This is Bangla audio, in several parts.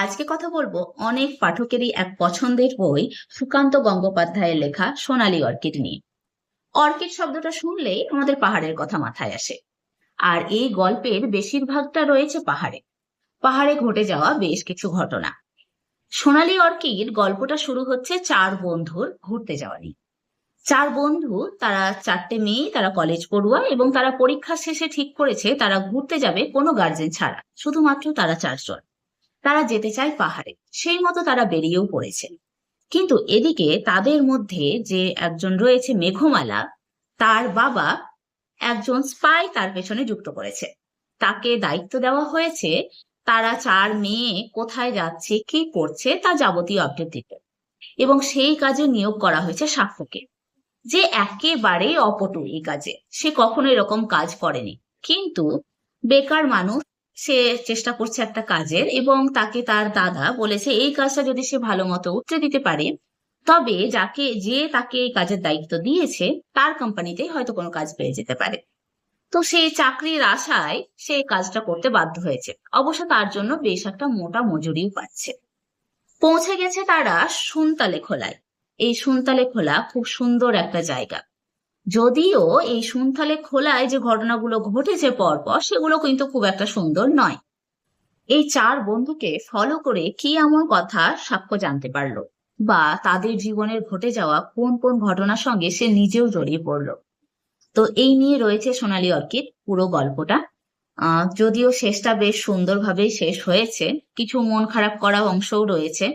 আজকে কথা বলবো অনেক পাঠকেরই এক পছন্দের বই সুকান্ত গঙ্গোপাধ্যায়ের লেখা সোনালী অর্কিড নিয়ে। অর্কিড শব্দটা শুনলেই আমাদের পাহাড়ের কথা মাথায় আসে। আর এই গল্পের বেশিরভাগটা রয়েছে পাহাড়ে। পাহাড়ে ঘটে যাওয়া বেশ কিছু ঘটনা। সোনালী অর্কিড গল্পটা শুরু হচ্ছে চার বন্ধুর ঘুরতে যাওয়া নিয়ে। চার বন্ধু, তারা চারটে মেয়ে, তারা কলেজ পড়ুয়া এবং তারা পরীক্ষা শেষে ঠিক করেছে তারা ঘুরতে যাবে কোনো গার্জেন ছাড়া, শুধুমাত্র তারা চারজন। তারা যেতে চায় পাহাড়ে, সেই মতো তারা বেরিয়েও পড়েছে। কিন্তু এদিকে তাদের মধ্যে যে একজন রয়েছে মেঘমালা, তার বাবা একজন স্পাই তার পেছনে যুক্ত করেছে। তাকে দায়িত্ব দেওয়া হয়েছে তারা চার মেয়ে কোথায় যাচ্ছে, কি করছে তা যাবতীয় আপডেট দিতে। এবং সেই কাজে নিয়োগ করা হয়েছে সাক্ষ্যকে, যে একেবারে অপটু এই কাজে। সে কখনো এরকম কাজ করেনি, কিন্তু বেকার মানুষ, সে চেষ্টা করছে একটা কাজের, এবং তাকে তার দাদা বলেছে এই কাজটা যদি সে ভালো মতো উতরে দিতে পারে, তবে তাকে এই কাজের দায়িত্ব দিয়েছে তার কোম্পানিতে হয়তো কোনো কাজ পেয়ে যেতে পারে। তো সে চাকরির আশায় সে কাজটা করতে বাধ্য হয়েছে। অবশ্য তার জন্য বেশ একটা মোটা মজুরিও পাচ্ছে। পৌঁছে গেছে তারা সুনতালে খোলায়। এই সুনতালে খোলা খুব সুন্দর একটা জায়গা। যদিও এই সুনতালে খোলায় যে ঘটনাগুলো ঘটেছে পরপর, সেগুলো কিন্তু খুব একটা সুন্দর নয়। এই চার বন্ধুকে ফলো করে কি এমন কথা সাক্ষ্য জানতে পারলো, বা তাদের জীবনের ঘটে যাওয়া কোন কোন ঘটনার সঙ্গে সে নিজেও জড়িয়ে পড়লো। তো এই নিয়ে রয়েছে সোনালী অর্কিড পুরো গল্পটা। যদিও শেষটা বেশ সুন্দরভাবেই শেষ হয়েছে, কিছু মন খারাপ করা অংশও রয়েছে,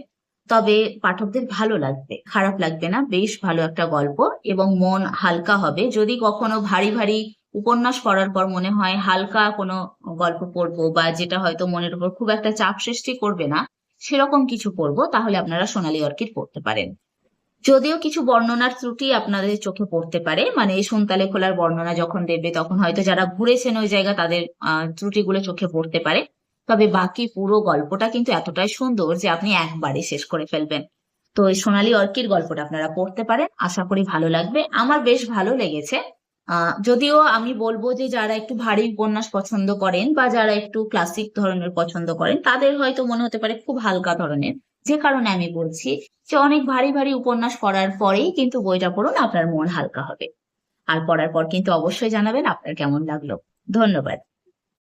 তবে পাঠকদের ভালো লাগবে, খারাপ লাগবে না। বেশ ভালো একটা গল্প, এবং মন হালকা হবে। যদি কখনো ভারী ভারী উপন্যাস পড়ার পর মনে হয় হালকা কোনো গল্প পড়বো, বা যেটা হয়তো মনের উপর খুব একটা চাপ সৃষ্টি করবে না, সেরকম কিছু পড়বো, তাহলে আপনারা সোনালী অর্কিড পড়তে পারেন। যদিও কিছু বর্ণনার ত্রুটি আপনাদের চোখে পড়তে পারে, মানে এই সুনতালে খোলার বর্ণনা যখন দেবে তখন হয়তো যারা ঘুরেছেন ওই জায়গা তাদের ত্রুটিগুলো চোখে পড়তে পারে। তবে বাকি পুরো গল্পটা কিন্তু এতটাই সুন্দর যে আপনি একবারে শেষ করে ফেলবেন। তো এই সোনালী অর্কিড গল্পটা আপনারা পড়তে পারেন, আশা করি ভালো লাগবে। আমার বেশ ভালো লেগেছে। যদিও আমি বলবো যে যারা একটু ভারী উপন্যাস পছন্দ করেন, বা যারা একটু ক্লাসিক ধরনের পছন্দ করেন, তাদের হয়তো মনে হতে পারে খুব হালকা ধরনের। যে কারণে আমি বলছি যে অনেক ভারী ভারী উপন্যাস পড়ার পরেই কিন্তু বইটা পড়ুন, আপনার মন হালকা হবে। আর পড়ার পর কিন্তু অবশ্যই জানাবেন আপনার কেমন লাগলো। ধন্যবাদ।